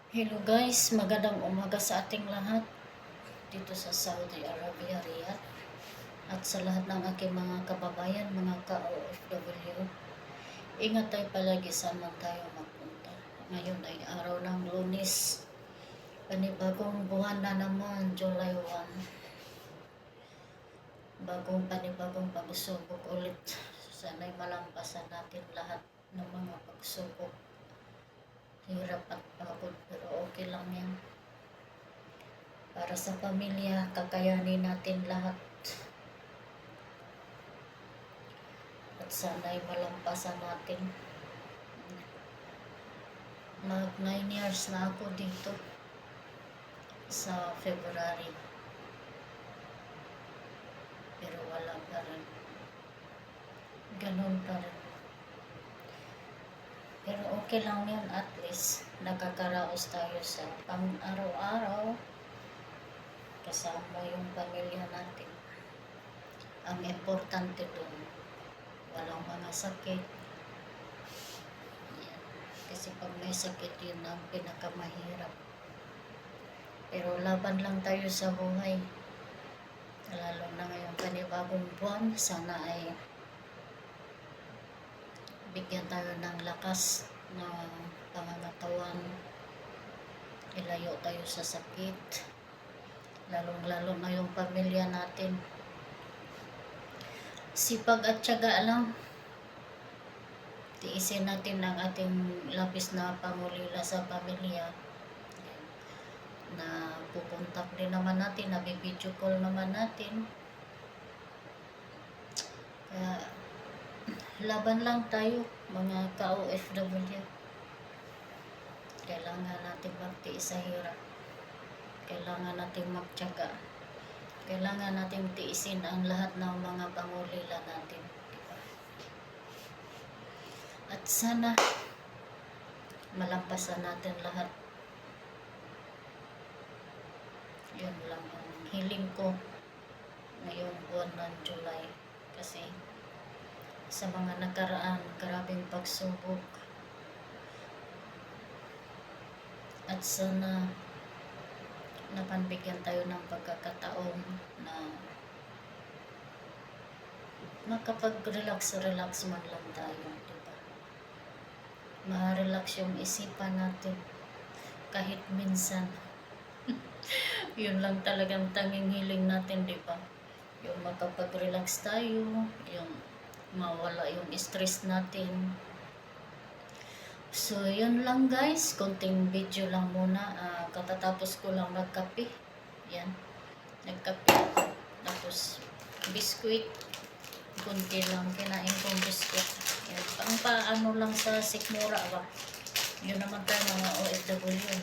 Hello guys, magandang umaga sa ating lahat dito sa Saudi Arabia, Riyadh, at sa lahat ng aking mga kababayan, mga ka-OFW. Ingat tayo palagi saan man tayo magpunta. Ngayon ay araw ng Lunes, panibagong buwan na naman, July 1. Panibagong pagsubok ulit. Sana'y malampasan natin lahat ng mga pagsubok. Hirap at pagod, pero okay lang yan. Para sa pamilya, kakayanin natin lahat. At sana'y malampasan natin. Mag 9 years na ako dito sa February. Pero wala pa rin. Ganun pa rin. Pero okay lang yan, at least nakakaraos tayo sa pang-araw-araw. Kasama yung pamilya natin. Ang importante doon, walang mga sakit. Yan. Kasi pag may sakit, yun ang pinakamahirap. Pero laban lang tayo sa buhay. Lalo na ngayong panibagong buwan, sana ay bigyan tayo ng lakas na pangangatawan. Ilayo tayo sa sakit. Lalong-lalo na yung pamilya natin. Sipag at tiyaga lang. Tiisin natin ang ating labis na pangulila sa pamilya. Na pupuntak din naman natin, nabibidyo call naman natin. Kaya laban lang tayo, mga ka-OFW. Kailangan natin magtiis sa hirap. Kailangan natin magtiyaga. Kailangan natin tiisin ang lahat ng mga pangulila natin. Diba? At sana malampasan natin lahat. Yun lang ang hiling ko ngayong buwan ng July. Kasi sa mga nakaraan, grabing pagsubok. At sana napanbigyan tayo ng pagkakataon na makapag-relax man lang tayo, diba? Ma-relax yung isipan natin kahit minsan. Yun lang talagang tanging hiling natin, diba? Yung makapag-relax tayo, yung mawala yung stress natin. So, yun lang guys. Konting video lang muna. Katatapos ko lang magkape. Yan. Nagkape ako. Tapos, biskuit. Kunti lang. Kinain kong biskuit. Yan. Paano lang sa sikmura ba? Yun naman tayo mga OFW.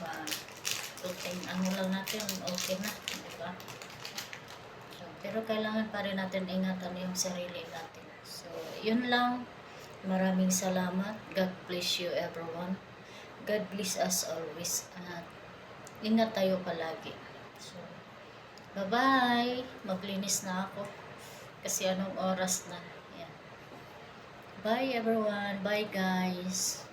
Kunting ano lang natin. Okay na. Diba? So, pero kailangan pa rin natin ingatan yung sarili natin. So, yun lang. Maraming salamat. God bless you everyone. God bless us always. At ingat tayo palagi. So, bye-bye. Maglinis na ako. Kasi anong oras na. Yan. Bye everyone. Bye guys.